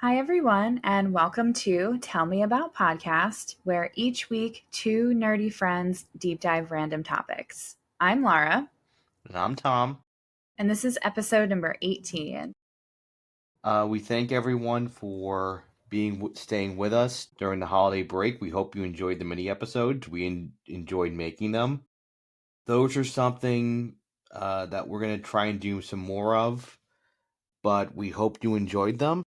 Hi, everyone, and welcome to Tell Me About Podcast, where each week two nerdy friends deep dive random topics. I'm Laura, And I'm Tom. and this is episode number 18. We thank everyone for staying with us during the holiday break. We hope you enjoyed the mini episodes. We enjoyed making them. Those are something that we're going to try and do some more of, but we hope you enjoyed them.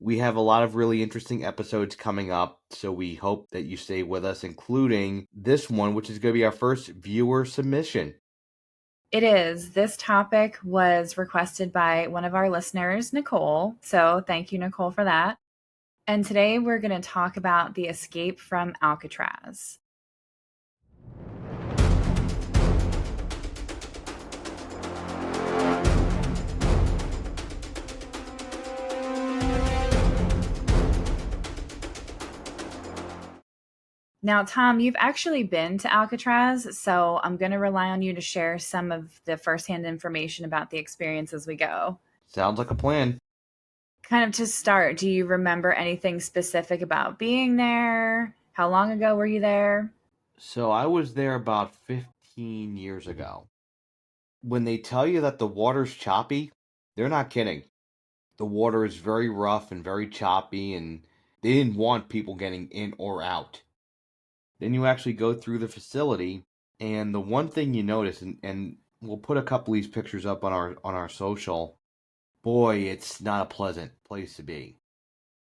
We have a lot of really interesting episodes coming up, so we hope that you stay with us, including this one, which is going to be our first viewer submission. It is. This topic was requested by one of our listeners, Nicole. So thank you, Nicole, for that. And today we're going to talk about the escape from Alcatraz. Now, Tom, you've actually been to Alcatraz, so I'm going to rely on you to share some of the firsthand information about the experience as we go. Sounds like a plan. Kind of to start, do you remember anything specific about being there? How long ago were you there? So I was there about 15 years ago. When they tell you that the water's choppy, they're not kidding. The water is very rough and very choppy, and they didn't want people getting in or out. Then you actually go through the facility, and the one thing you notice, and we'll put a couple of these pictures up on our social. Boy, it's not a pleasant place to be.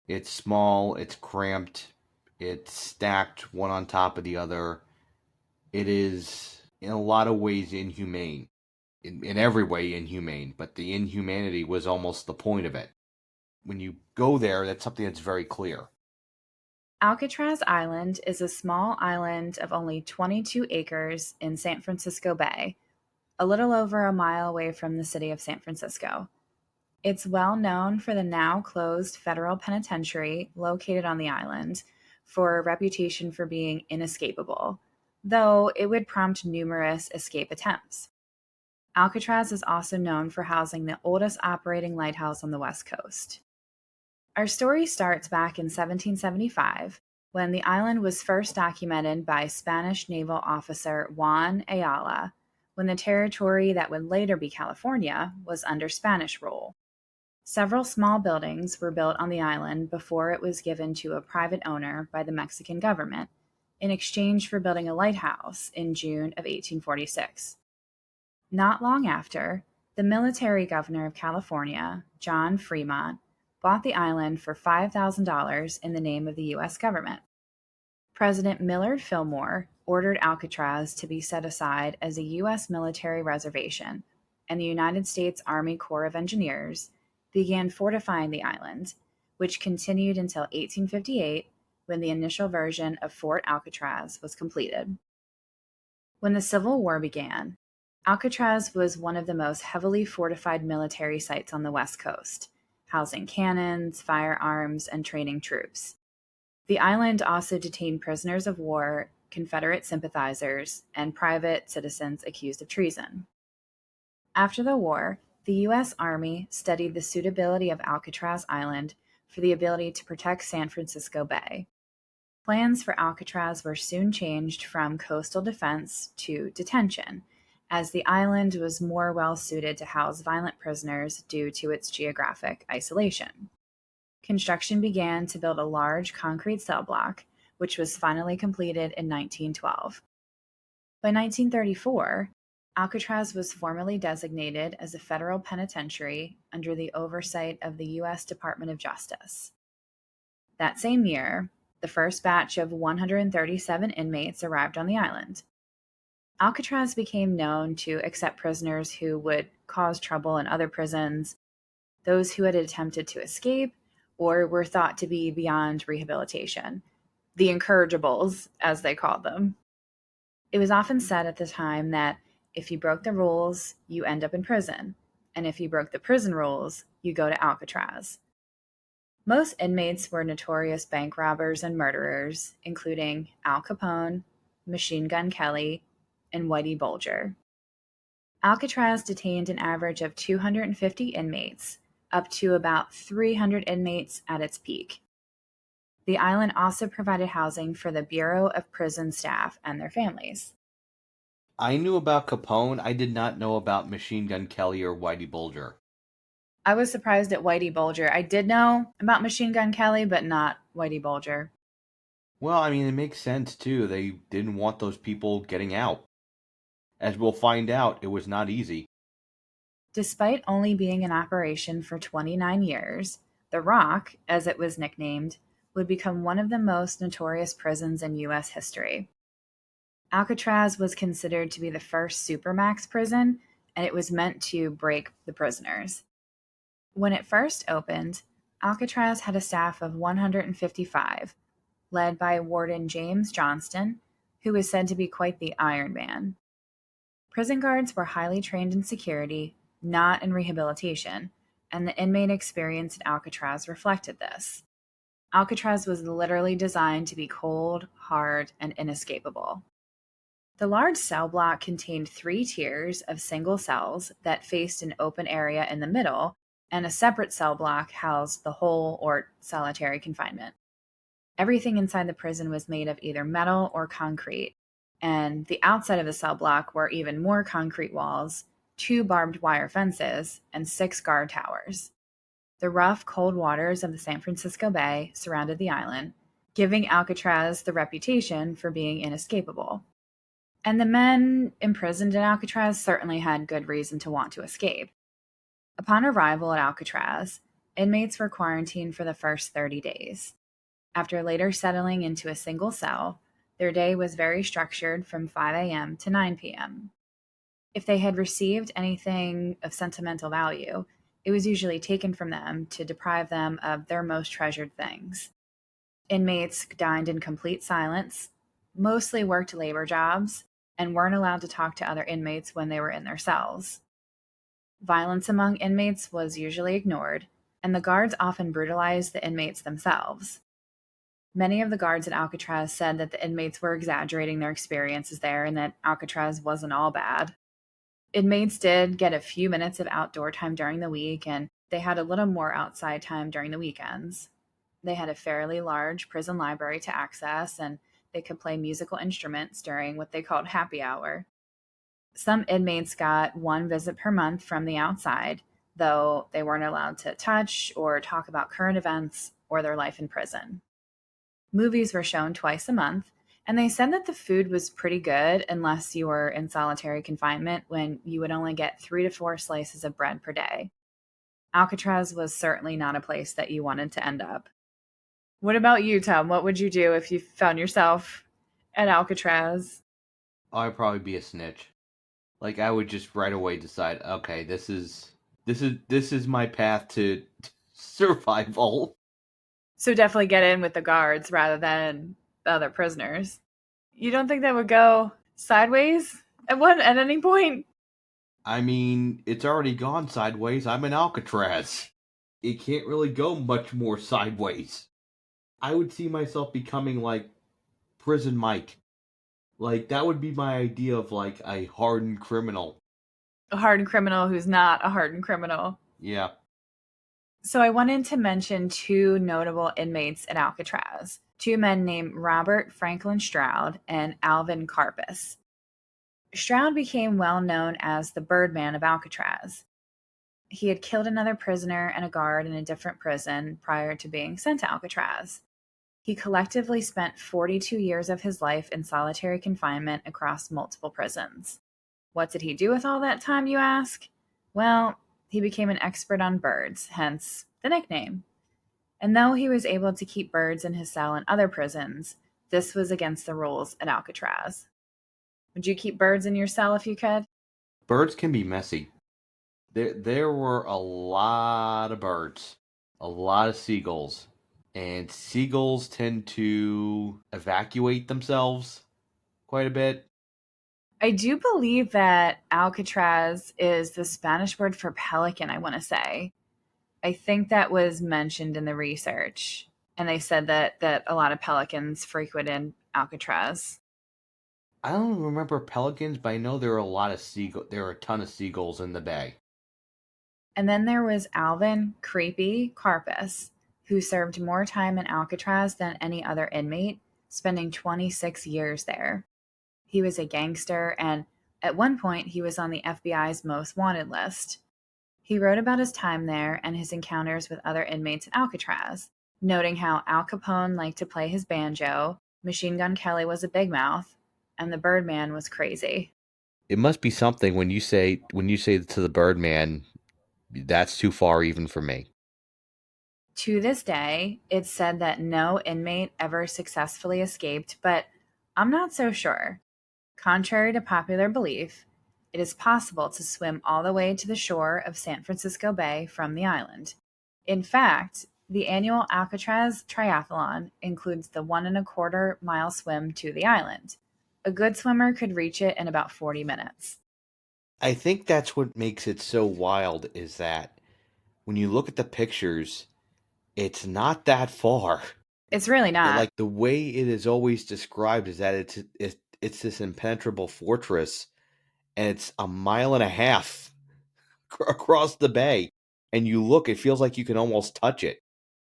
It's small, it's cramped, it's stacked one on top of the other. It is, in a lot of ways, inhumane. In every way inhumane, but the inhumanity was almost the point of it. When you go there, that's something that's very clear. Alcatraz Island is a small island of only 22 acres in San Francisco Bay, a little over a mile away from the city of San Francisco. It's well known for the now closed federal penitentiary located on the island, for a reputation for being inescapable, though it would prompt numerous escape attempts. Alcatraz is also known for housing the oldest operating lighthouse on the West Coast. Our story starts back in 1775, when the island was first documented by Spanish naval officer Juan Ayala, when the territory that would later be California was under Spanish rule. Several small buildings were built on the island before it was given to a private owner by the Mexican government in exchange for building a lighthouse in June of 1846. Not long after, the military governor of California, John Fremont, bought the island for $5,000 in the name of the U.S. government. President Millard Fillmore ordered Alcatraz to be set aside as a U.S. military reservation, and the United States Army Corps of Engineers began fortifying the island, which continued until 1858, when the initial version of Fort Alcatraz was completed. When the Civil War began, Alcatraz was one of the most heavily fortified military sites on the West Coast, housing cannons, firearms, and training troops. The island also detained prisoners of war, Confederate sympathizers, and private citizens accused of treason. After the war, the U.S. Army studied the suitability of Alcatraz Island for the ability to protect San Francisco Bay. Plans for Alcatraz were soon changed from coastal defense to detention, as the island was more well-suited to house violent prisoners due to its geographic isolation. Construction began to build a large concrete cell block, which was finally completed in 1912. By 1934, Alcatraz was formally designated as a federal penitentiary under the oversight of the U.S. Department of Justice. That same year, the first batch of 137 inmates arrived on the island. Alcatraz became known to accept prisoners who would cause trouble in other prisons, those who had attempted to escape, or were thought to be beyond rehabilitation, the incorrigibles, as they called them. It was often said at the time that if you broke the rules, you end up in prison, and if you broke the prison rules, you go to Alcatraz. Most inmates were notorious bank robbers and murderers, including Al Capone, Machine Gun Kelly, and Whitey Bulger. Alcatraz detained an average of 250 inmates, up to about 300 inmates at its peak. The island also provided housing for the Bureau of Prison staff and their families. I knew about Capone. I did not know about Machine Gun Kelly or Whitey Bulger. I was surprised at Whitey Bulger. I did know about Machine Gun Kelly, but not Whitey Bulger. Well, I mean, it makes sense, too. They didn't want those people getting out. As we'll find out, it was not easy. Despite only being in operation for 29 years, the Rock, as it was nicknamed, would become one of the most notorious prisons in U.S. history. Alcatraz was considered to be the first supermax prison, and it was meant to break the prisoners. When it first opened, Alcatraz had a staff of 155, led by Warden James Johnston, who was said to be quite the Iron Man. Prison guards were highly trained in security, not in rehabilitation, and the inmate experience at Alcatraz reflected this. Alcatraz was literally designed to be cold, hard, and inescapable. The large cell block contained 3 tiers of single cells that faced an open area in the middle, and a separate cell block housed the whole or solitary confinement. Everything inside the prison was made of either metal or concrete, and the outside of the cell block were even more concrete walls, 2 barbed wire fences, and 6 guard towers. The rough, cold waters of the San Francisco Bay surrounded the island, giving Alcatraz the reputation for being inescapable. And the men imprisoned in Alcatraz certainly had good reason to want to escape. Upon arrival at Alcatraz, inmates were quarantined for the first 30 days. After later settling into a single cell, their day was very structured from 5 a.m. to 9 p.m. If they had received anything of sentimental value, it was usually taken from them to deprive them of their most treasured things. Inmates dined in complete silence, mostly worked labor jobs, and weren't allowed to talk to other inmates when they were in their cells. Violence among inmates was usually ignored, and the guards often brutalized the inmates themselves. Many of the guards at Alcatraz said that the inmates were exaggerating their experiences there and that Alcatraz wasn't all bad. Inmates did get a few minutes of outdoor time during the week, and they had a little more outside time during the weekends. They had a fairly large prison library to access, and they could play musical instruments during what they called happy hour. Some inmates got 1 visit per month from the outside, though they weren't allowed to touch or talk about current events or their life in prison. Movies were shown twice a month, and they said that the food was pretty good unless you were in solitary confinement, when you would only get 3 to 4 slices of bread per day. Alcatraz was certainly not a place that you wanted to end up. What about you, Tom? What would you do if you found yourself at Alcatraz? I'd probably be a snitch. Like, I would just right away decide, okay, this is my path to survival. So definitely get in with the guards rather than the other prisoners. You don't think that would go sideways at any point? I mean, it's already gone sideways. I'm in Alcatraz. It can't really go much more sideways. I would see myself becoming like Prison Mike. Like, that would be my idea of like a hardened criminal. A hardened criminal who's not a hardened criminal. Yeah. So I wanted to mention 2 notable inmates at Alcatraz, 2 men named Robert Franklin Stroud and Alvin Karpus. Stroud became well known as the Birdman of Alcatraz. He had killed another prisoner and a guard in a different prison prior to being sent to Alcatraz. He collectively spent 42 years of his life in solitary confinement across multiple prisons. What did he do with all that time, you ask? Well, he became an expert on birds, hence the nickname. And though he was able to keep birds in his cell in other prisons, this was against the rules at Alcatraz. Would you keep birds in your cell if you could? Birds can be messy. There were a lot of birds, a lot of seagulls, and seagulls tend to evacuate themselves quite a bit. I do believe that Alcatraz is the Spanish word for pelican, I want to say. I think that was mentioned in the research. And they said that a lot of pelicans frequented Alcatraz. I don't remember pelicans, but I know there are a lot of there are a ton of seagulls in the bay. And then there was Alvin Creepy Carpus, who served more time in Alcatraz than any other inmate, spending 26 years there. He was a gangster, and at one point, he was on the FBI's most wanted list. He wrote about his time there and his encounters with other inmates in Alcatraz, noting how Al Capone liked to play his banjo, Machine Gun Kelly was a big mouth, and the Birdman was crazy. It must be something when you say to the Birdman, that's too far even for me. To this day, it's said that no inmate ever successfully escaped, but I'm not so sure. Contrary to popular belief, it is possible to swim all the way to the shore of San Francisco Bay from the island. In fact, the annual Alcatraz Triathlon includes the 1.25 mile swim to the island. A good swimmer could reach it in about 40 minutes. I think that's what makes it so wild is that when you look at the pictures, it's not that far. It's really not. Like the way it is always described is that it's this impenetrable fortress, and it's a mile and a half across the bay, and you look, it feels like you can almost touch it.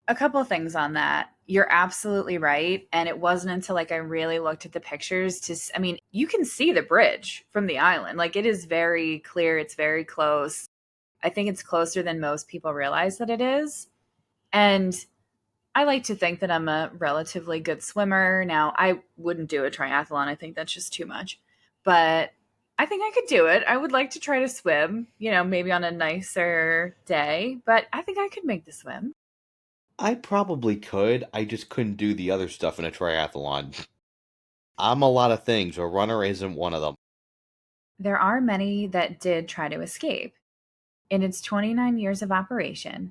A couple things on that. You're absolutely right. And it wasn't until I really looked at the pictures I mean, you can see the bridge from the island. Like it is very clear. It's very close. I think it's closer than most people realize that it is. And I like to think that I'm a relatively good swimmer. Now, I wouldn't do a triathlon. I think that's just too much. But I think I could do it. I would like to try to swim, maybe on a nicer day, but I think I could make the swim. I probably could. I just couldn't do the other stuff in a triathlon. I'm a lot of things. A runner isn't one of them. There are many that did try to escape. In its 29 years of operation,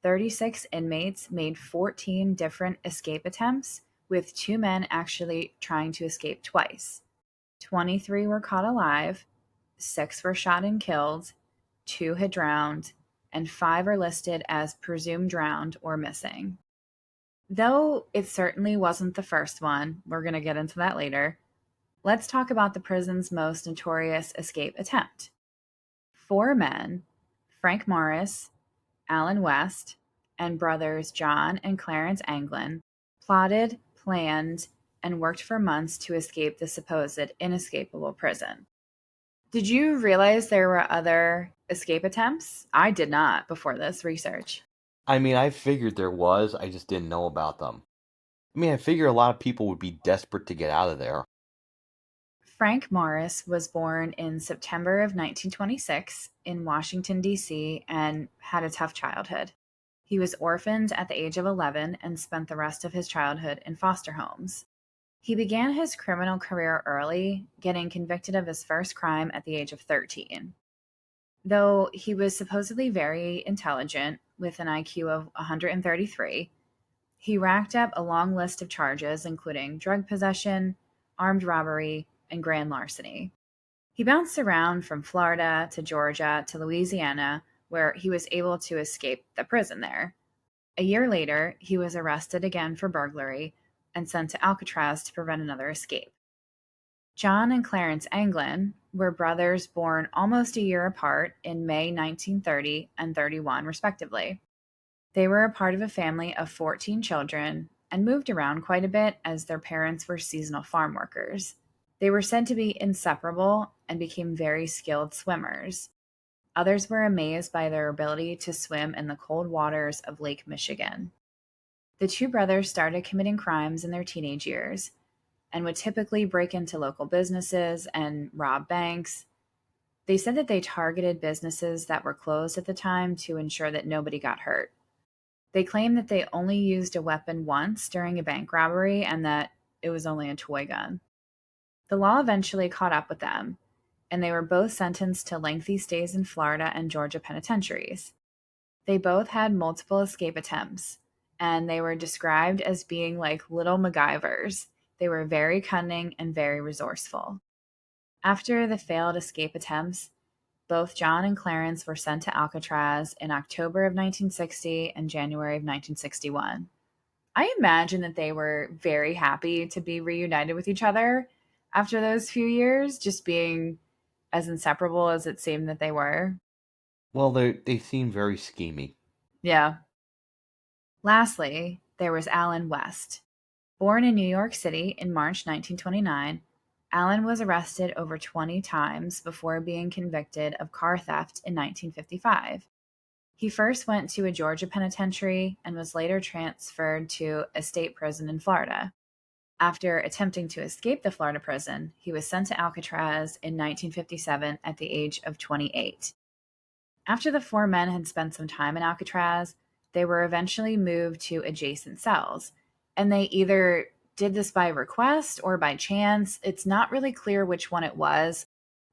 36 inmates made 14 different escape attempts, with 2 men actually trying to escape twice. 23 were caught alive, 6 were shot and killed, 2 had drowned, and 5 are listed as presumed drowned or missing. Though it certainly wasn't the first one, we're going to get into that later, let's talk about the prison's most notorious escape attempt. 4 men, Frank Morris, Alan West, and brothers John and Clarence Anglin, plotted, planned, and worked for months to escape the supposed inescapable prison. Did you realize there were other escape attempts? I did not before this research. I mean, I figured there was, I just didn't know about them. I mean, I figure a lot of people would be desperate to get out of there. Frank Morris was born in September of 1926 in Washington, D.C., and had a tough childhood. He was orphaned at the age of 11 and spent the rest of his childhood in foster homes. He began his criminal career early, getting convicted of his first crime at the age of 13. Though he was supposedly very intelligent, with an IQ of 133, he racked up a long list of charges, including drug possession, armed robbery, and grand larceny. He bounced around from Florida to Georgia to Louisiana, where he was able to escape the prison there. A year later, he was arrested again for burglary and sent to Alcatraz to prevent another escape. John and Clarence Anglin were brothers born almost a year apart in May 1930 and 31, respectively. They were a part of a family of 14 children and moved around quite a bit as their parents were seasonal farm workers. They were said to be inseparable and became very skilled swimmers. Others were amazed by their ability to swim in the cold waters of Lake Michigan. The two brothers started committing crimes in their teenage years and would typically break into local businesses and rob banks. They said that they targeted businesses that were closed at the time to ensure that nobody got hurt. They claimed that they only used a weapon once during a bank robbery and that it was only a toy gun. The law eventually caught up with them, and they were both sentenced to lengthy stays in Florida and Georgia penitentiaries. They both had multiple escape attempts, and they were described as being like little MacGyvers. They were very cunning and very resourceful. After the failed escape attempts, both John and Clarence were sent to Alcatraz in October of 1960 and January of 1961. I imagine that they were very happy to be reunited with each other after those few years, just being as inseparable as it seemed that they were. Well, they seem very schemy. Yeah. Lastly, there was Alan West. Born in New York City in March 1929, Allen was arrested over 20 times before being convicted of car theft in 1955. He first went to a Georgia penitentiary and was later transferred to a state prison in Florida. After attempting to escape the Florida prison, he was sent to Alcatraz in 1957 at the age of 28. After the four men had spent some time in Alcatraz, they were eventually moved to adjacent cells. And they either did this by request or by chance. It's not really clear which one it was.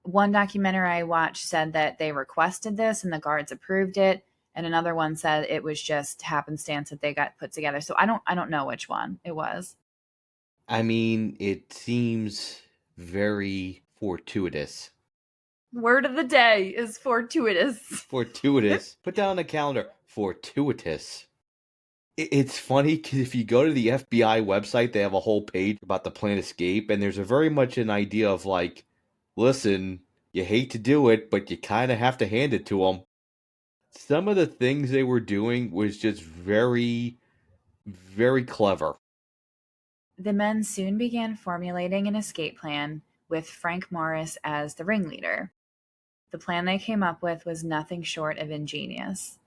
One documentary I watched said that they requested this and the guards approved it. And another one said it was just happenstance that they got put together. So I don't know which one it was. I mean, it seems very fortuitous. Word of the day is fortuitous. Fortuitous. Put down on the calendar. Fortuitous. It's funny because if you go to the FBI website, they have a whole page about the planned escape, and there's a very much an idea of like, listen, you hate to do it, but you kind of have to hand it to them. Some of the things they were doing was just very, very clever. The men soon began formulating an escape plan with Frank Morris as the ringleader. The plan they came up with was nothing short of ingenious.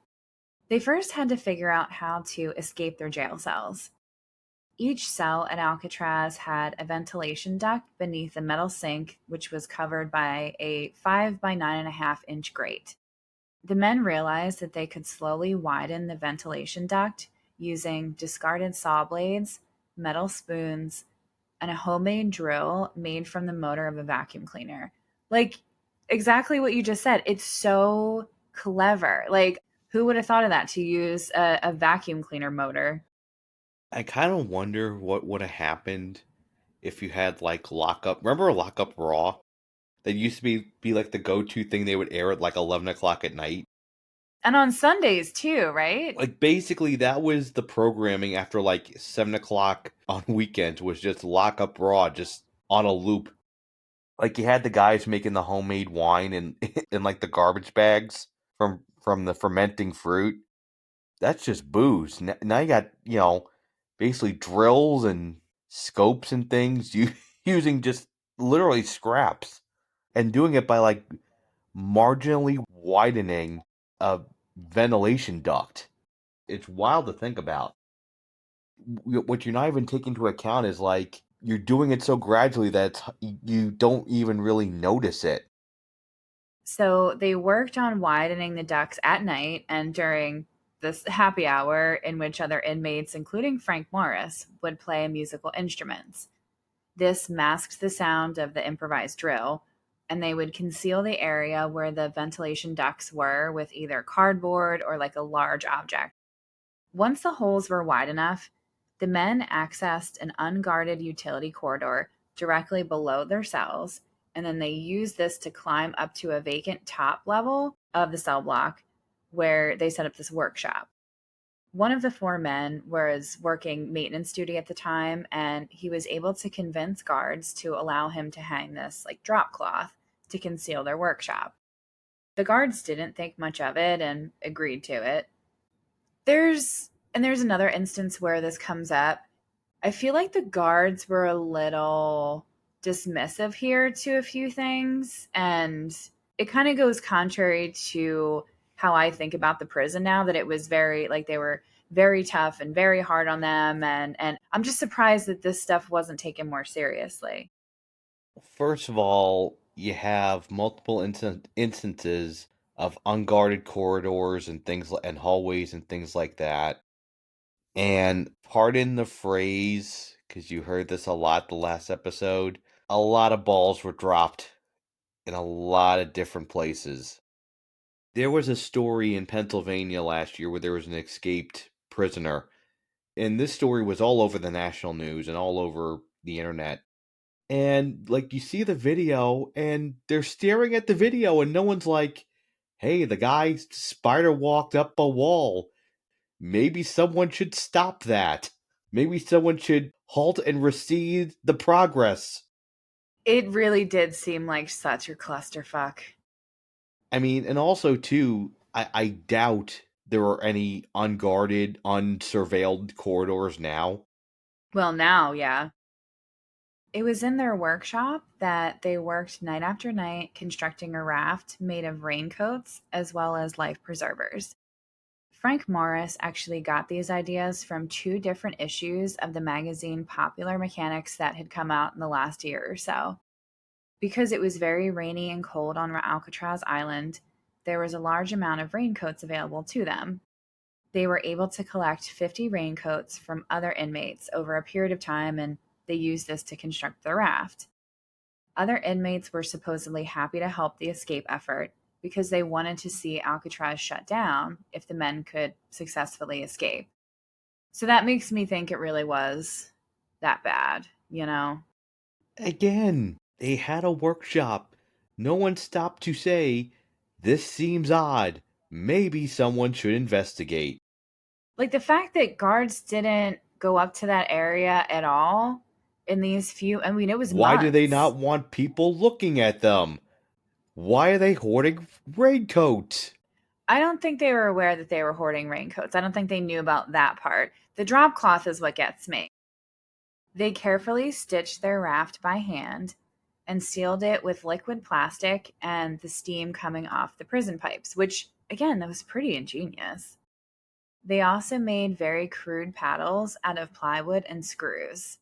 They first had to figure out how to escape their jail cells. Each cell at Alcatraz had a ventilation duct beneath a metal sink, which was covered by a 5 by 9.5 inch grate. The men realized that they could slowly widen the ventilation duct using discarded saw blades, metal spoons, and a homemade drill made from the motor of a vacuum cleaner. Like, exactly what you just said. It's so clever. Like, who would have thought of that to use a vacuum cleaner motor? I kind of wonder what would have happened if you had like lockup. Remember lockup raw? That used to be like the go-to thing they would air at like 11 o'clock at night. And on Sundays too, right? Like basically that was the programming after like 7 o'clock on weekends was just lockup raw, just on a loop. Like you had the guys making the homemade wine and in like the garbage bags from the fermenting fruit. That's just booze. Now you got, basically drills and scopes and things you using just literally scraps and doing it by like marginally widening a ventilation duct. It's wild to think about. What you're not even taking into account is like you're doing it so gradually that you don't even really notice it. So they worked on widening the ducts at night and during this happy hour in which other inmates, including Frank Morris, would play musical instruments. This masked the sound of the improvised drill, and they would conceal the area where the ventilation ducts were with either cardboard or like a large object. Once the holes were wide enough, the men accessed an unguarded utility corridor directly below their cells, and then they used this to climb up to a vacant top level of the cell block where they set up this workshop. One of the four men was working maintenance duty at the time, and he was able to convince guards to allow him to hang this like drop cloth to conceal their workshop. The guards didn't think much of it and agreed to it. There's another instance where this comes up. I feel like the guards were a little dismissive here to a few things, and it kind of goes contrary to how I think about the prison now, that it was very like they were very tough and very hard on them, and I'm just surprised that this stuff wasn't taken more seriously. First of all, you have multiple instances of unguarded corridors and and hallways and things like that. And pardon the phrase, because you heard this a lot the last episode, a lot of balls were dropped in a lot of different places. There was a story in Pennsylvania last year where there was an escaped prisoner, and this story was all over the national news and all over the internet. And like you see the video, and they're staring at the video, and no one's like, "Hey, the guy spider walked up a wall. Maybe someone should stop that. Maybe someone should halt and recede the progress." It really did seem like such a clusterfuck. I mean, and also too, I doubt there are any unguarded, unsurveilled corridors now. Well, now, yeah. It was in their workshop that they worked night after night constructing a raft made of raincoats as well as life preservers. Frank Morris actually got these ideas from two different issues of the magazine Popular Mechanics that had come out in the last year or so. Because it was very rainy and cold on Alcatraz Island, there was a large amount of raincoats available to them. They were able to collect 50 raincoats from other inmates over a period of time, and they used this to construct the raft. Other inmates were supposedly happy to help the escape effort because they wanted to see Alcatraz shut down if the men could successfully escape. So that makes me think it really was that bad, you know? Again, they had a workshop. No one stopped to say, this seems odd. Maybe someone should investigate. Like the fact that guards didn't go up to that area at all in these few, I mean, it was Why do they months. not want people looking at them? Why are they hoarding raincoats? I don't think they were aware that they were hoarding raincoats. I don't think they knew about that part. The drop cloth is what gets me. They carefully stitched their raft by hand and sealed it with liquid plastic and the steam coming off the prison pipes, which, again, that was pretty ingenious. They also made very crude paddles out of plywood and screws.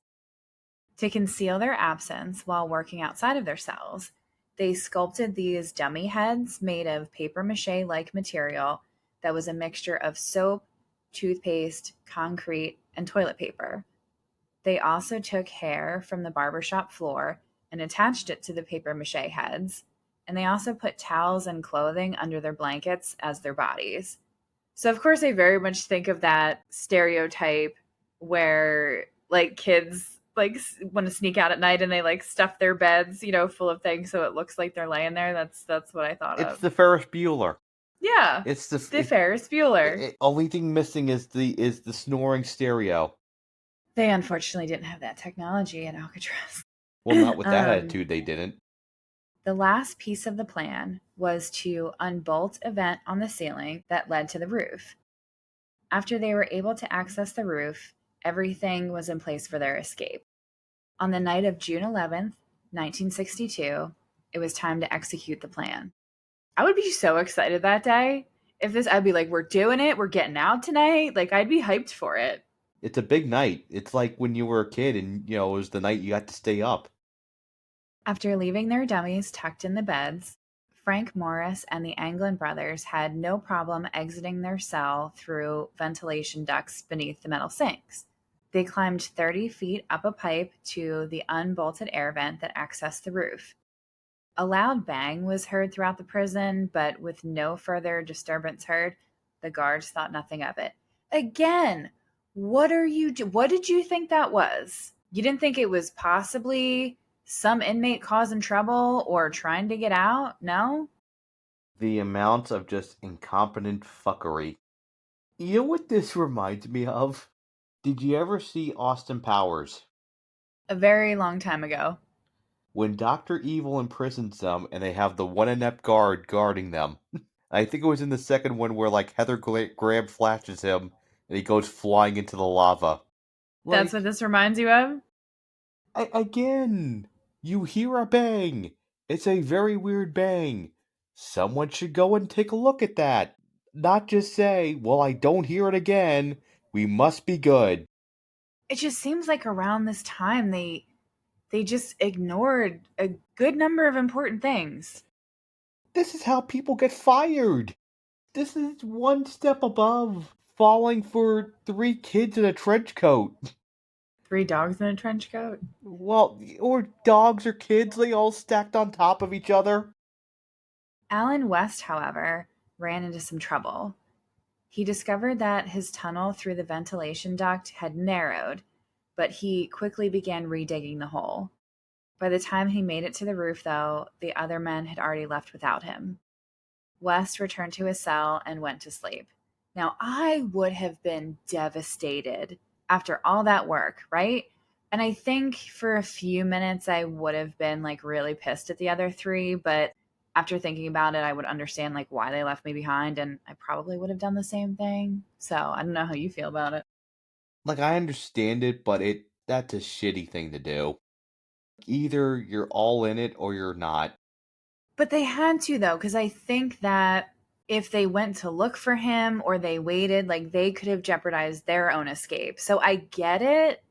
To conceal their absence while working outside of their cells, they sculpted these dummy heads made of paper mache like material that was a mixture of soap, toothpaste, concrete, and toilet paper. They also took hair from the barbershop floor and attached it to the paper mache heads, and they also put towels and clothing under their blankets as their bodies. So, of course, I very much think of that stereotype where like kids like want to sneak out at night and they like stuff their beds, full of things so it looks like they're laying there. That's what I thought It's of. the Ferris Bueller. Yeah, It's the the Ferris Bueller. only thing missing is the snoring stereo. They unfortunately didn't have that technology at Alcatraz. Well, not with that um, attitude, they didn't. the last piece of the plan was to unbolt a vent on the ceiling that led to the roof. After they were able to access the roof, everything was in place for their escape. On the night of June 11th, 1962, it was time to execute the plan. I would be so excited that day. I'd be like, we're doing it. We're getting out tonight. Like, I'd be hyped for it. It's a big night. It's like when you were a kid and, it was the night you got to stay up. After leaving their dummies tucked in the beds, Frank Morris and the Anglin brothers had no problem exiting their cell through ventilation ducts beneath the metal sinks. They climbed 30 feet up a pipe to the unbolted air vent that accessed the roof. A loud bang was heard throughout the prison, but with no further disturbance heard, the guards thought nothing of it. Again, what did you think that was? You didn't think it was possibly some inmate causing trouble or trying to get out? No? The amount of just incompetent fuckery. You know what this reminds me of? Did you ever see Austin Powers? A very long time ago. When Dr. Evil imprisons them and they have the one inept guard guarding them. I think it was in the second one where, like, Heather Graham flashes him and he goes flying into the lava. That's what Like, this reminds you of? again, you hear a bang. It's a very weird bang. Someone should go and take a look at that. Not just say, well, I don't hear it again. We must be good. It just seems like around this time they just ignored a good number of important things. This is how people get fired. This is one step above falling for three kids in a trench coat. 3 dogs in a trench coat. Well, or dogs or kids, they all stacked on top of each other. Alan West, however, ran into some trouble. He discovered that his tunnel through the ventilation duct had narrowed, but he quickly began redigging the hole. By the time he made it to the roof, though, the other men had already left without him. West returned to his cell and went to sleep. Now, I would have been devastated after all that work, right? And I think for a few minutes I would have been like really pissed at the other three, but after thinking about it, I would understand like why they left me behind, and I probably would have done the same thing. So I don't know how you feel about it. Like, I understand it, but that's a shitty thing to do. Either you're all in it or you're not. But they had to though, because I think that if they went to look for him or they waited, like they could have jeopardized their own escape. So I get it.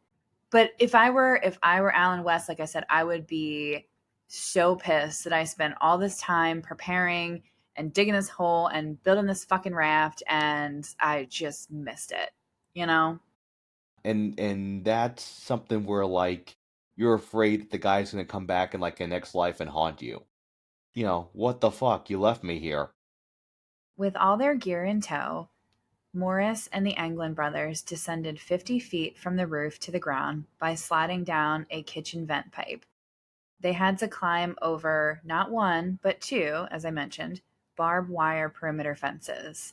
But if I were Alan West, like I said, I would be so pissed that I spent all this time preparing and digging this hole and building this fucking raft and I just missed it, you know? And that's something where, like, you're afraid that the guy's gonna come back in, like, a next life and haunt you. What the fuck? You left me here. With all their gear in tow, Morris and the Anglin brothers descended 50 feet from the roof to the ground by sliding down a kitchen vent pipe. They had to climb over not one, but two, as I mentioned, barbed wire perimeter fences.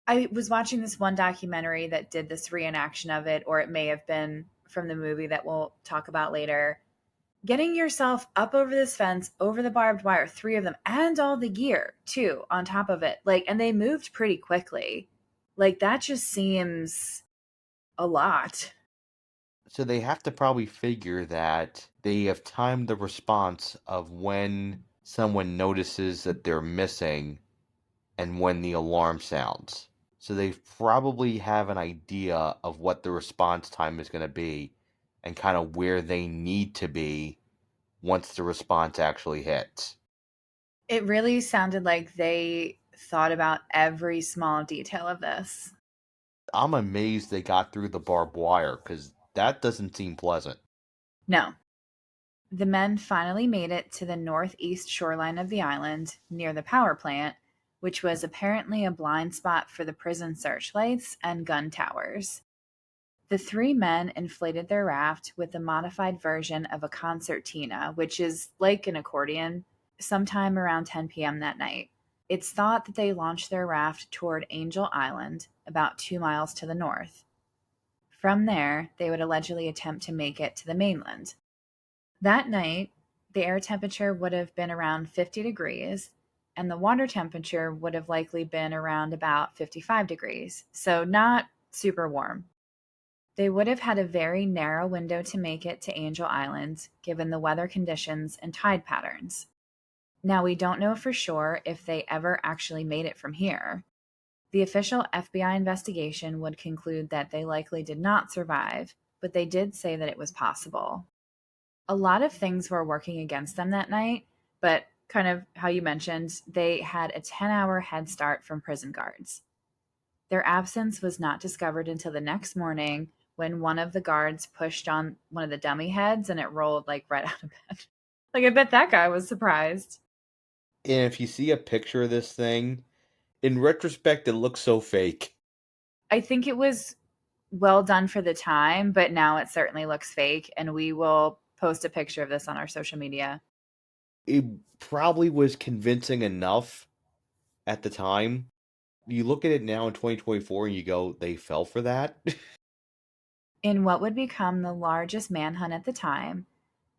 I was watching this one documentary that did this reenaction of it, or it may have been from the movie that we'll talk about later. Getting yourself up over this fence, over the barbed wire, three of them, and all the gear too, on top of it. Like, and they moved pretty quickly. Like, that just seems a lot. So they have to probably figure that they have timed the response of when someone notices that they're missing and when the alarm sounds. So they probably have an idea of what the response time is going to be and kind of where they need to be once the response actually hits. It really sounded like they thought about every small detail of this. I'm amazed they got through the barbed wire because that doesn't seem pleasant. No. The men finally made it to the northeast shoreline of the island, near the power plant, which was apparently a blind spot for the prison searchlights and gun towers. The three men inflated their raft with a modified version of a concertina, which is like an accordion, sometime around 10 p.m. that night. It's thought that they launched their raft toward Angel Island, about 2 miles to the north. From there, they would allegedly attempt to make it to the mainland. That night, the air temperature would have been around 50 degrees, and the water temperature would have likely been around about 55 degrees, so not super warm. They would have had a very narrow window to make it to Angel Island, given the weather conditions and tide patterns. Now, we don't know for sure if they ever actually made it from here. The official FBI investigation would conclude that they likely did not survive, but they did say that it was possible. A lot of things were working against them that night, but kind of how you mentioned, they had a 10-hour head start from prison guards. Their absence was not discovered until the next morning when one of the guards pushed on one of the dummy heads and it rolled like right out of bed. Like, I bet that guy was surprised. And if you see a picture of this thing, in retrospect, it looks so fake. I think it was well done for the time, but now it certainly looks fake. And we will post a picture of this on our social media. It probably was convincing enough at the time. You look at it now in 2024 and you go, they fell for that? In what would become the largest manhunt at the time,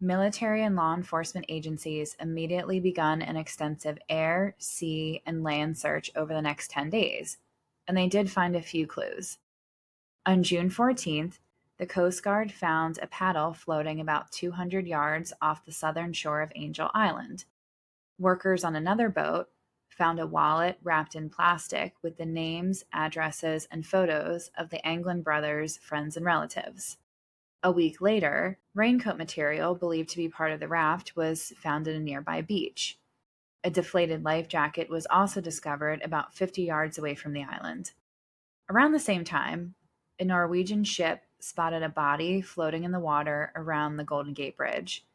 military and law enforcement agencies immediately begun an extensive air, sea, and land search over the next 10 days, and they did find a few clues. On June 14th, the Coast Guard found a paddle floating about 200 yards off the southern shore of Angel Island. Workers on another boat found a wallet wrapped in plastic with the names, addresses, and photos of the Anglin brothers' friends and relatives. A week later, raincoat material believed to be part of the raft was found at a nearby beach. A deflated life jacket was also discovered about 50 yards away from the island. Around the same time, a Norwegian ship spotted a body floating in the water around the Golden Gate Bridge,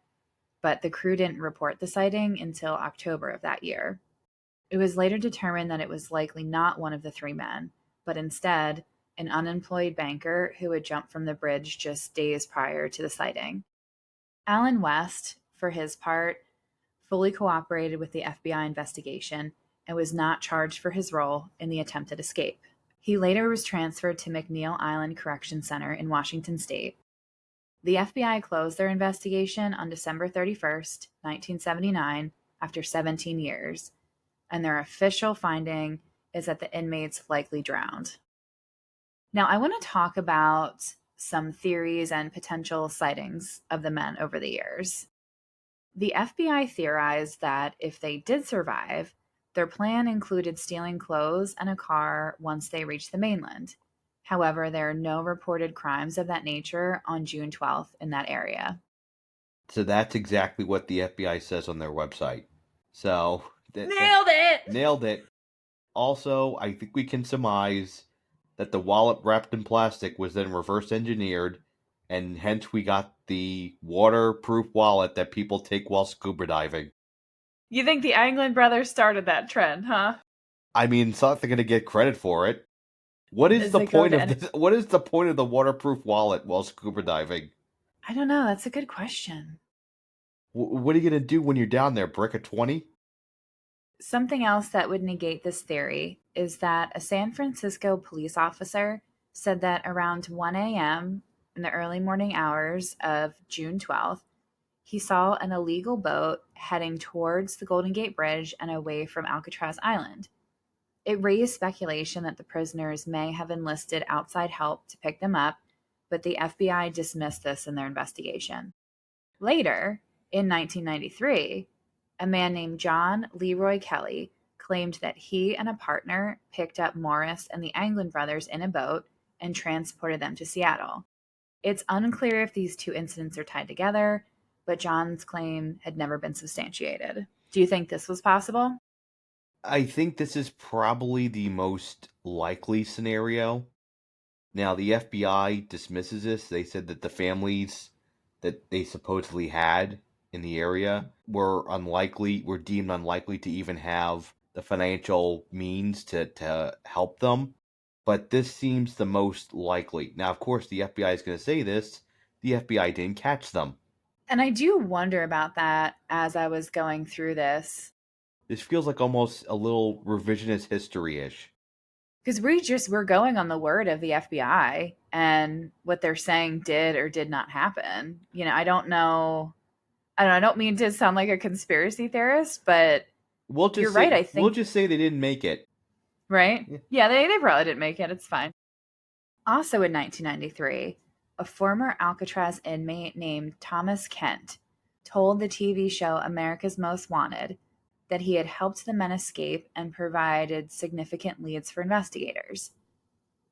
but the crew didn't report the sighting until October of that year. It was later determined that it was likely not one of the three men, but instead an unemployed banker who had jumped from the bridge just days prior to the sighting. Alan West, for his part, fully cooperated with the FBI investigation and was not charged for his role in the attempted escape. He later was transferred to McNeil Island Correction Center in Washington state. The FBI closed their investigation on December 31st, 1979, after 17 years, and their official finding is that the inmates likely drowned. Now, I want to talk about some theories and potential sightings of the men over the years. The FBI theorized that if they did survive, their plan included stealing clothes and a car once they reached the mainland. However, there are no reported crimes of that nature on June 12th in that area. So that's exactly what the FBI says on their website. So Nailed it! nailed it. Also, I think we can surmise that the wallet wrapped in plastic was then reverse engineered, and hence we got the waterproof wallet that people take while scuba diving. You think the Anglin brothers started that trend, huh? I mean, it's not they're going to get credit for it. What is As the they go point to of this? What is the point of the waterproof wallet while scuba diving? I don't know. That's a good question. What are you going to do when you're down there? Brick a 20? Something else that would negate this theory is that a San Francisco police officer said that around 1 a.m. in the early morning hours of June 12th, he saw an illegal boat heading towards the Golden Gate Bridge and away from Alcatraz Island. It raised speculation that the prisoners may have enlisted outside help to pick them up, but the FBI dismissed this in their investigation. Later, in 1993, a man named John Leroy Kelly claimed that he and a partner picked up Morris and the Anglin brothers in a boat and transported them to Seattle. It's unclear if these two incidents are tied together, but John's claim had never been substantiated. Do you think this was possible? I think this is probably the most likely scenario. Now, the FBI dismisses this. They said that the families that they supposedly had in the area were deemed unlikely to even have the financial means to help them. But this seems the most likely. Now, of course, the FBI is going to say this. The FBI didn't catch them. And I do wonder about that as I was going through this. This feels like almost a little revisionist history-ish. Because we're going on the word of the FBI and what they're saying did or did not happen. I don't know. I don't mean to sound like a conspiracy theorist, but you're right. I We'll think, just say they didn't make it. right? Yeah. Yeah, they probably didn't make it. It's fine. Also in 1993, a former Alcatraz inmate named Thomas Kent told the TV show America's Most Wanted that he had helped the men escape and provided significant leads for investigators.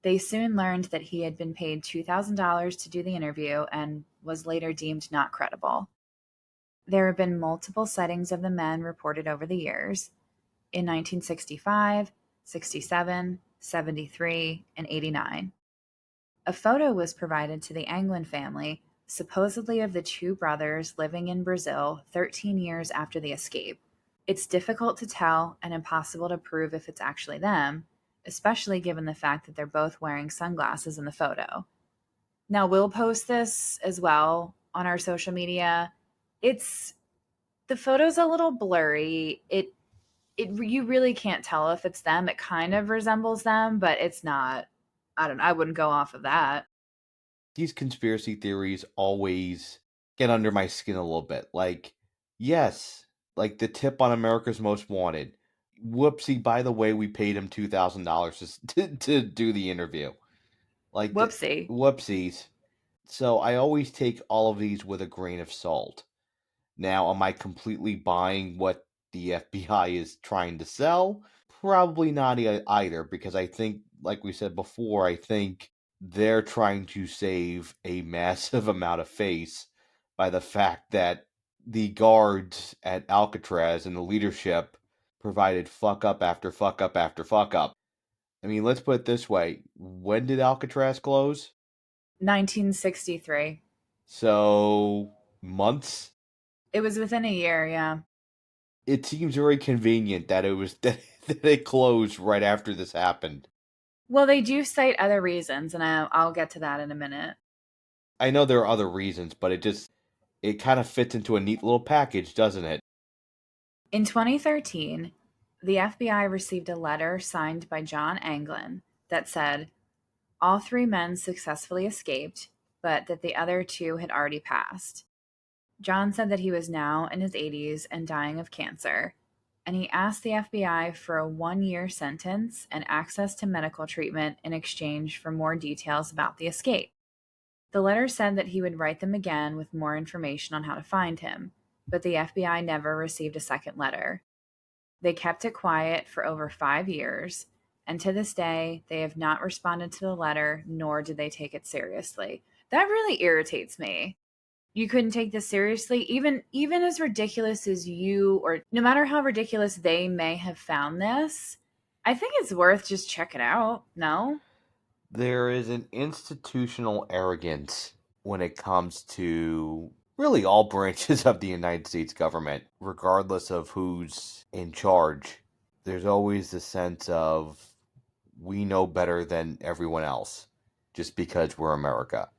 They soon learned that he had been paid $2,000 to do the interview and was later deemed not credible. There have been multiple sightings of the men reported over the years in 1965, 67, 73, and 89. A photo was provided to the Anglin family, supposedly of the two brothers living in Brazil 13 years after the escape. It's difficult to tell and impossible to prove if it's actually them, especially given the fact that they're both wearing sunglasses in the photo. Now, we'll post this as well on our social media. The photo's a little blurry. You really can't tell if it's them. It kind of resembles them, but it's not. I wouldn't go off of that. These conspiracy theories always get under my skin a little bit. Like, yes, like the tip on America's Most Wanted. Whoopsie, by the way, we paid him $2,000 to do the interview. Whoopsie. Whoopsies. So I always take all of these with a grain of salt. Now, am I completely buying what the FBI is trying to sell? Probably not either, because I think, like we said before, I think they're trying to save a massive amount of face by the fact that the guards at Alcatraz and the leadership provided fuck up after fuck up after fuck up. I mean, let's put it this way. When did Alcatraz close? 1963. So, months? It was within a year, yeah. It seems very convenient that it was that it closed right after this happened. Well, they do cite other reasons, and I'll get to that in a minute. I know there are other reasons, but it kind of fits into a neat little package, doesn't it? In 2013, the FBI received a letter signed by John Anglin that said all three men successfully escaped, but that the other two had already passed. John said that he was now in his 80s and dying of cancer, and he asked the FBI for a 1 year sentence and access to medical treatment in exchange for more details about the escape. The letter said that he would write them again with more information on how to find him, but the FBI never received a second letter. They kept it quiet for over 5 years, and to this day, they have not responded to the letter, nor did they take it seriously. That really irritates me. You couldn't take this seriously, even as ridiculous as you, or no matter how ridiculous they may have found this. I think it's worth just check it out. No? There is an institutional arrogance when it comes to really all branches of the United States government, regardless of who's in charge. There's always the sense of we know better than everyone else just because we're America.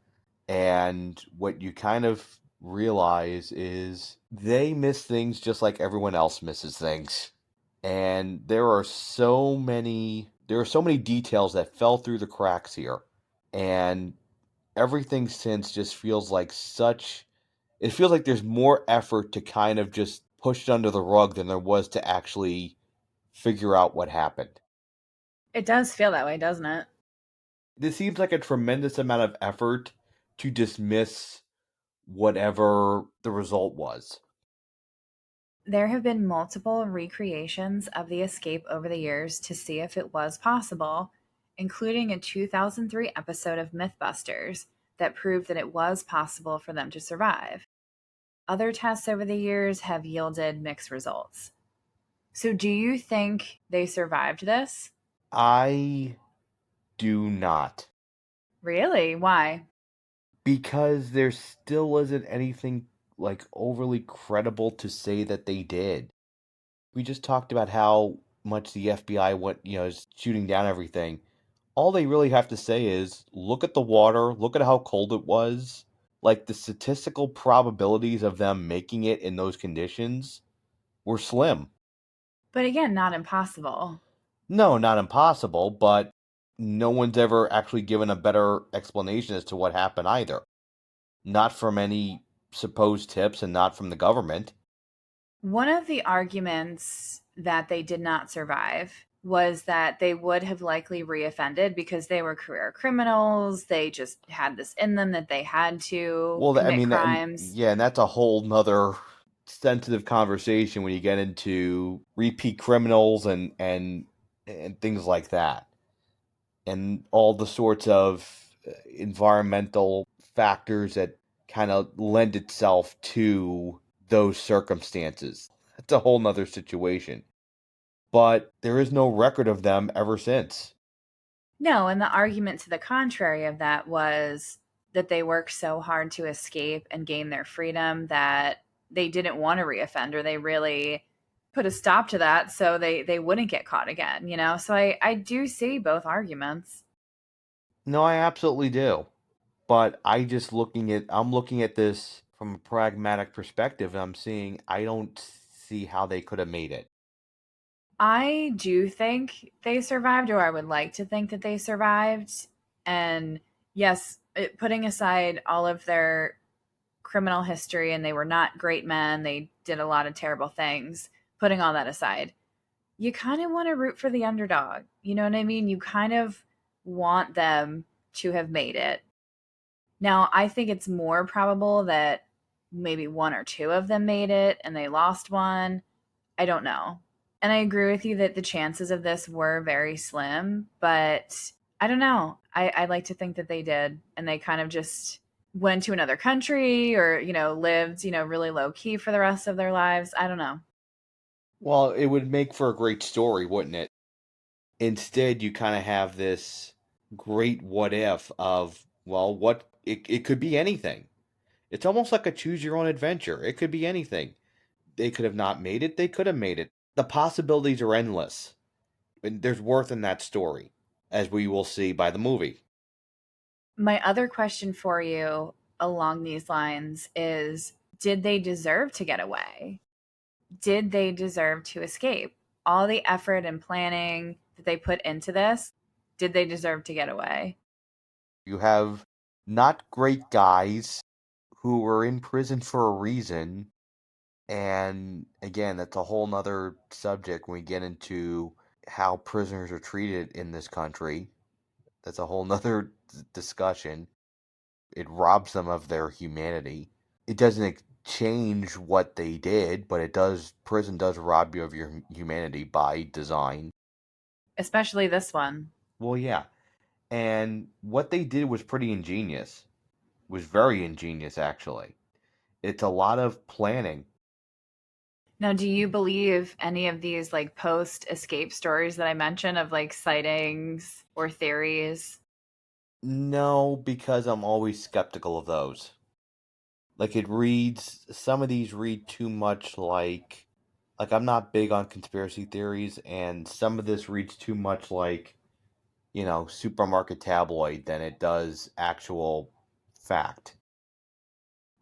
And what you kind of realize is they miss things just like everyone else misses things. And there are so many details that fell through the cracks here. And everything since just feels like such it feels like there's more effort to kind of just push it under the rug than there was to actually figure out what happened. It does feel that way, doesn't it? This seems like a tremendous amount of effort to dismiss whatever the result was. There have been multiple recreations of the escape over the years to see if it was possible, including a 2003 episode of Mythbusters that proved that it was possible for them to survive. Other tests over the years have yielded mixed results. So, do you think they survived this? I do not. Really? Why? Because there still isn't anything like overly credible to say that they did. We just talked about how much the FBI is shooting down everything. All they really have to say is look at the water, look at how cold it was. Like the statistical probabilities of them making it in those conditions were slim. But again, not impossible. No, not impossible, but no one's ever actually given a better explanation as to what happened either. Not from any supposed tips and not from the government. One of the arguments that they did not survive was that they would have likely reoffended because they were career criminals. They just had this in them that they had to Well, I commit mean, and crimes. yeah, and that's a whole nother sensitive conversation when you get into repeat criminals and things like that, and all the sorts of environmental factors that kind of lend itself to those circumstances. That's a whole nother situation. But there is no record of them ever since. No, and the argument to the contrary of that was that they worked so hard to escape and gain their freedom that they didn't want to reoffend, or they really put a stop to that so they wouldn't get caught again, you know? So I do see both arguments. No, I absolutely do. But I'm looking at this from a pragmatic perspective, and I'm seeing I don't see how they could have made it. I do think they survived, or I would like to think that they survived. And yes, putting aside all of their criminal history and they were not great men, they did a lot of terrible things, putting all that aside, you kind of want to root for the underdog. You know what I mean? You kind of want them to have made it. Now, I think it's more probable that maybe one or two of them made it and they lost one. I don't know. And I agree with you that the chances of this were very slim, but I don't know. I like to think that they did, and they kind of just went to another country, or, lived, really low key for the rest of their lives. I don't know. Well, it would make for a great story, wouldn't it? Instead, you kind of have this great what if of, well, it could be anything. It's almost like a choose your own adventure. It could be anything. They could have not made it, they could have made it. The possibilities are endless. And there's worth in that story, as we will see by the movie. My other question for you along these lines is, did they deserve to get away? Did they deserve to escape? All the effort and planning that they put into this, did they deserve to get away? You have not great guys who were in prison for a reason. And again, that's a whole nother subject when we get into how prisoners are treated in this country. That's a whole nother discussion. It robs them of their humanity. It doesn't change what they did, but it does. Prison does rob you of your humanity by design. Especially this one. Well, yeah. And what they did was pretty ingenious. Was very ingenious, actually. It's a lot of planning. Now, do you believe any of these like post escape stories that I mentioned of like sightings or theories? No, because I'm always skeptical of those. Like it reads, some of these read too much like I'm not big on conspiracy theories, and some of this reads too much like, supermarket tabloid than it does actual fact.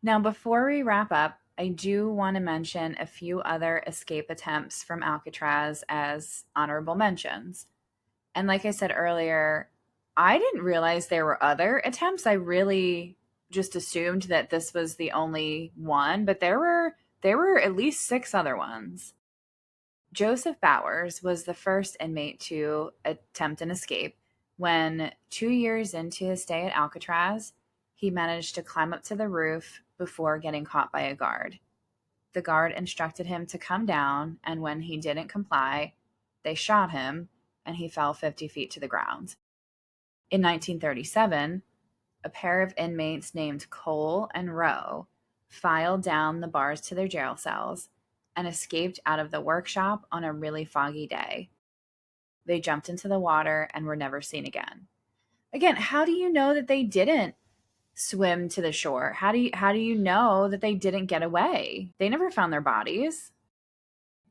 Now, before we wrap up, I do want to mention a few other escape attempts from Alcatraz as honorable mentions. And like I said earlier, I didn't realize there were other attempts. I really just assumed that this was the only one, but there were at least 6 other ones. Joseph Bowers was the first inmate to attempt an escape when 2 years into his stay at Alcatraz, he managed to climb up to the roof before getting caught by a guard. The guard instructed him to come down, and when he didn't comply, they shot him and he fell 50 feet to the ground. In 1937, a pair of inmates named Cole and Rowe filed down the bars to their jail cells and escaped out of the workshop on a really foggy day. They jumped into the water and were never seen again. Again, how do you know that they didn't swim to the shore? How do you know that they didn't get away? They never found their bodies.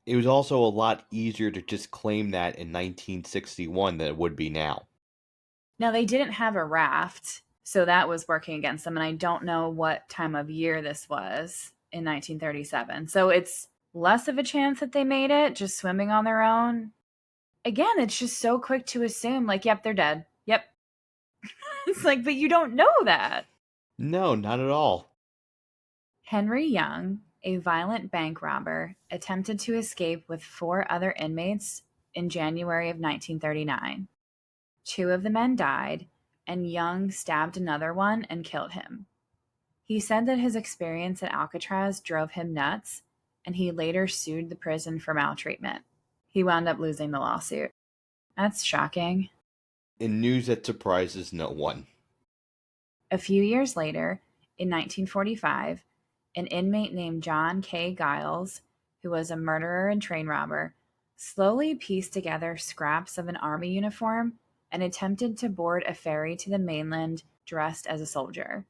It was also a lot easier to just claim that in 1961 than it would be now. Now, they didn't have a raft, so that was working against them. And I don't know what time of year this was in 1937. So it's less of a chance that they made it just swimming on their own. Again, it's just so quick to assume, like, yep, they're dead. Yep. It's like, but you don't know that. No, not at all. Henry Young, a violent bank robber, attempted to escape with 4 other inmates in January of 1939. 2 of the men died, and Young stabbed another one and killed him. He said that his experience at Alcatraz drove him nuts, and he later sued the prison for maltreatment. He wound up losing the lawsuit. That's shocking. In news that surprises no one. A few years later, in 1945, an inmate named John K. Giles, who was a murderer and train robber, slowly pieced together scraps of an army uniform and attempted to board a ferry to the mainland dressed as a soldier.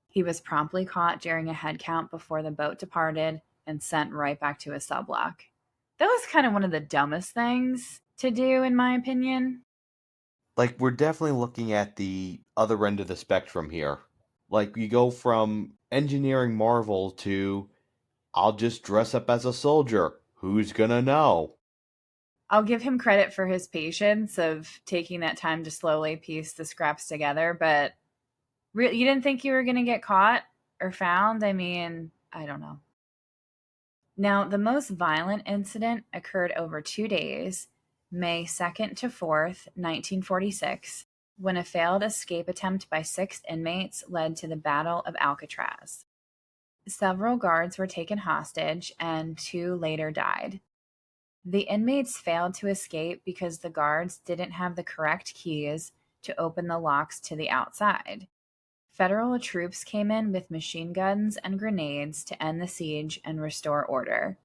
He was promptly caught during a head count before the boat departed and sent right back to his cell block. That was kind of one of the dumbest things to do, in my opinion. Like, we're definitely looking at the other end of the spectrum here. Like, you go from engineering marvel to, I'll just dress up as a soldier. Who's gonna know? I'll give him credit for his patience of taking that time to slowly piece the scraps together, but you didn't think you were going to get caught or found? I mean, I don't know. Now, the most violent incident occurred over 2 days, May 2nd to 4th, 1946, when a failed escape attempt by 6 inmates led to the Battle of Alcatraz. Several guards were taken hostage, and 2 later died. The inmates failed to escape because the guards didn't have the correct keys to open the locks to the outside. Federal troops came in with machine guns and grenades to end the siege and restore order.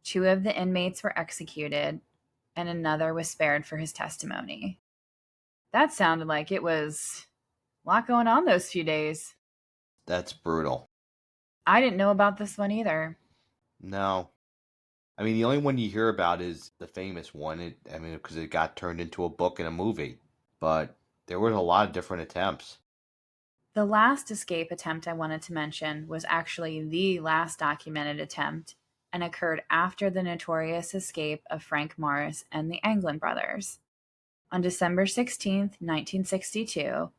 2 of the inmates were executed, and another was spared for his testimony. That sounded like it was a lot going on those few days. That's brutal. I didn't know about this one either. No. I mean, the only one you hear about is the famous one. Because it got turned into a book and a movie. But there was a lot of different attempts. The last escape attempt I wanted to mention was actually the last documented attempt and occurred after the notorious escape of Frank Morris and the Anglin brothers. On December 16th, 1962,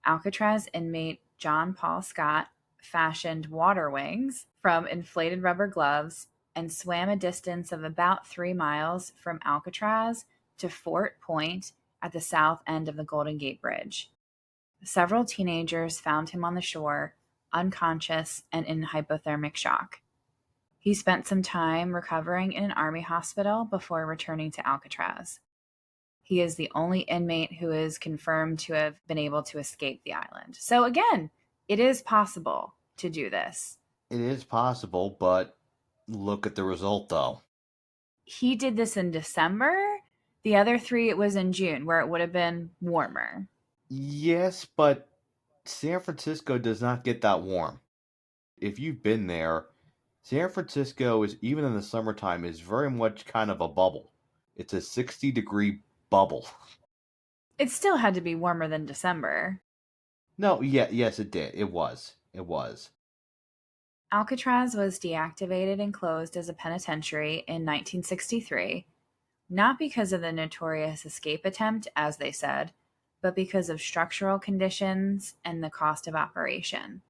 Alcatraz inmate John Paul Scott fashioned water wings from inflated rubber gloves and swam a distance of about 3 miles from Alcatraz to Fort Point at the south end of the Golden Gate Bridge. Several teenagers found him on the shore, unconscious and in hypothermic shock. He spent some time recovering in an army hospital before returning to Alcatraz. He is the only inmate who is confirmed to have been able to escape the island. So, again, it is possible to do this. It is possible, but look at the result, though. He did this in December. The other three, it was in June, where it would have been warmer. Yes, but San Francisco does not get that warm. If you've been there, San Francisco is, even in the summertime, is very much kind of a bubble. It's a 60-degree bubble. It still had to be warmer than December. No, yeah, yes, it did. It was. It was. Alcatraz was deactivated and closed as a penitentiary in 1963, not because of the notorious escape attempt, as they said, but because of structural conditions and the cost of operation.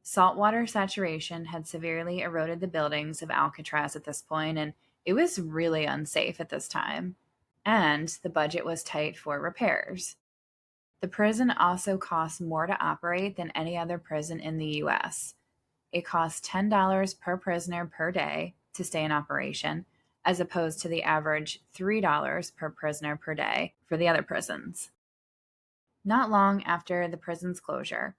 Saltwater saturation had severely eroded the buildings of Alcatraz at this point, and it was really unsafe at this time. And the budget was tight for repairs. The prison also costs more to operate than any other prison in the US. It costs $10 per prisoner per day to stay in operation, as opposed to the average $3 per prisoner per day for the other prisons. Not long after the prison's closure,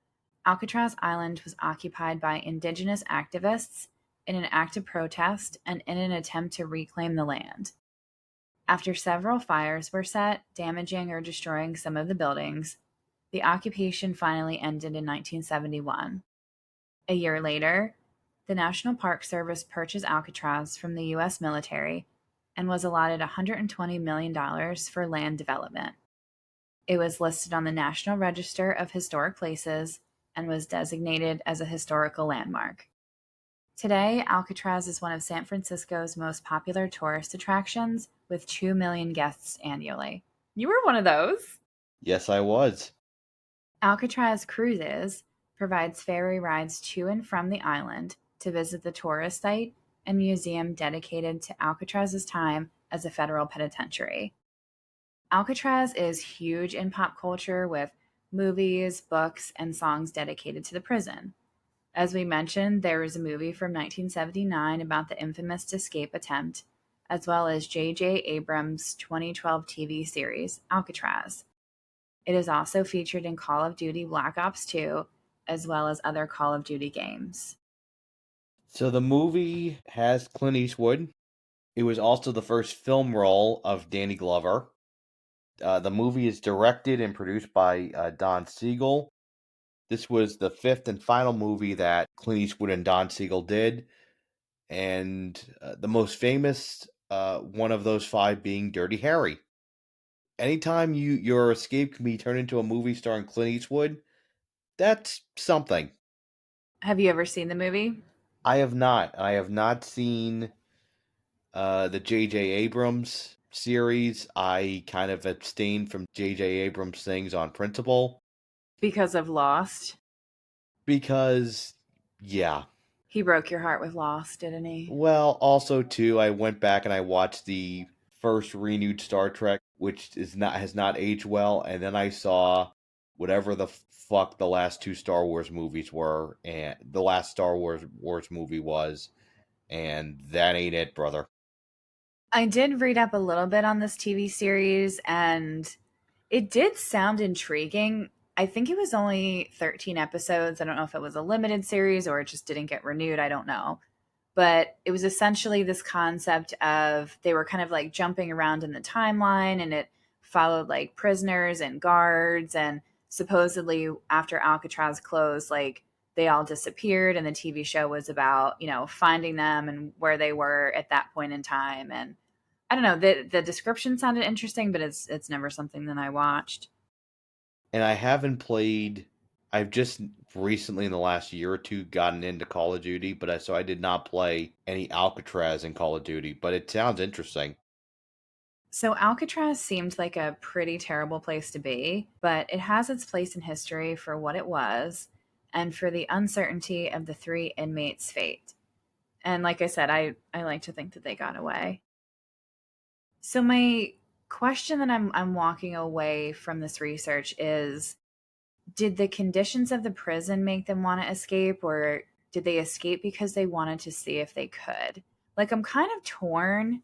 Alcatraz Island was occupied by indigenous activists in an act of protest and in an attempt to reclaim the land. After several fires were set, damaging or destroying some of the buildings, the occupation finally ended in 1971. A year later, the National Park Service purchased Alcatraz from the U.S. military and was allotted $120 million for land development. It was listed on the National Register of Historic Places and was designated as a historical landmark. Today, Alcatraz is one of San Francisco's most popular tourist attractions with 2 million guests annually. You were one of those. Yes, I was. Alcatraz Cruises provides ferry rides to and from the island to visit the tourist site and museum dedicated to Alcatraz's time as a federal penitentiary. Alcatraz is huge in pop culture with movies, books, and songs dedicated to the prison. As we mentioned, there was a movie from 1979 about the infamous escape attempt, as well as J.J. Abrams' 2012 TV series, Alcatraz. It is also featured in Call of Duty Black Ops 2, as well as other Call of Duty games. So the movie has Clint Eastwood. It was also the first film role of Danny Glover. The movie is directed and produced by Don Siegel. This was the fifth and final movie that Clint Eastwood and Don Siegel did, and the most famous one of those five being Dirty Harry. Anytime your escape can be turned into a movie starring Clint Eastwood, that's something. Have you ever seen the movie? I have not. I have not seen the J.J. Abrams series. I kind of abstained from J.J. Abrams things on principle. Because of Lost? Because, yeah. He broke your heart with Lost, didn't he? Well, also, too, I went back and I watched the first renewed Star Trek, which has not aged well, and then I saw whatever the fuck the last two Star Wars movies were, and the last Star Wars movie was, and that ain't it, brother. I did read up a little bit on this TV series, and it did sound intriguing. I think it was only 13 episodes. I don't know if it was a limited series or it just didn't get renewed. I don't know. But it was essentially this concept of they were kind of like jumping around in the timeline, and it followed like prisoners and guards. And supposedly after Alcatraz closed, like they all disappeared, and the TV show was about, finding them and where they were at that point in time. And I don't know, the description sounded interesting, but it's never something that I watched. And I haven't played. I've just recently, in the last year or two, gotten into Call of Duty, so I did not play any Alcatraz in Call of Duty. But it sounds interesting. So Alcatraz seemed like a pretty terrible place to be, but it has its place in history for what it was. and for the uncertainty of the three inmates' fate. And like I said, I like to think that they got away. So my question that I'm walking away from this research is, did the conditions of the prison make them want to escape, or did they escape because they wanted to see if they could? Like, I'm kind of torn.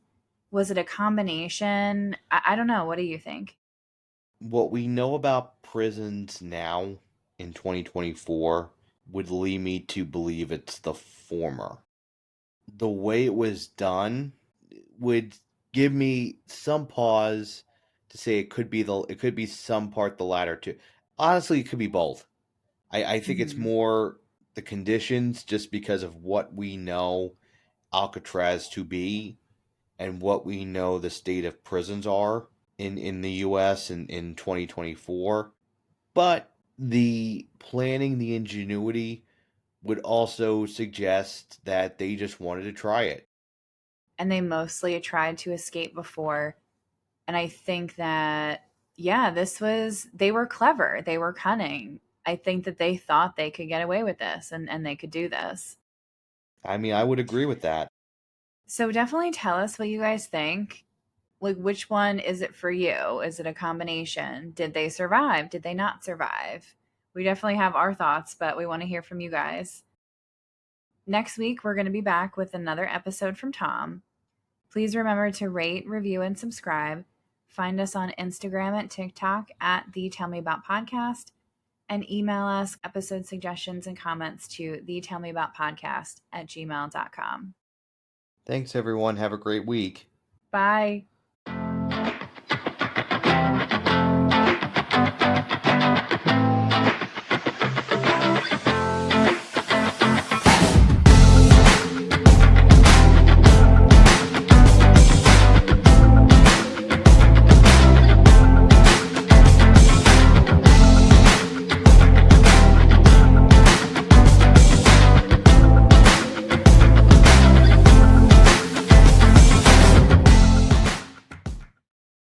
Was it a combination? I don't know. What do you think? What we know about prisons now in 2024 would lead me to believe it's the former. The way it was done would give me some pause to say it could be some part the latter too. Honestly, it could be both. I think it's Hmm. more the conditions just because of what we know Alcatraz to be and what we know the state of prisons are in the US in 2024. But the planning, the ingenuity would also suggest that they just wanted to try it. And they mostly tried to escape before. And I think that, yeah, they were clever. They were cunning. I think that they thought they could get away with this, and they could do this. I mean, I would agree with that. So definitely tell us what you guys think. Like, which one is it for you? Is it a combination? Did they survive? Did they not survive? We definitely have our thoughts, but we want to hear from you guys. Next week, we're going to be back with another episode from Tom. Please remember to rate, review, and subscribe. Find us on Instagram and TikTok at the Tell Me About Podcast, and email us episode suggestions and comments to the Tell Me About Podcast at gmail.com. Thanks, everyone. Have a great week. Bye.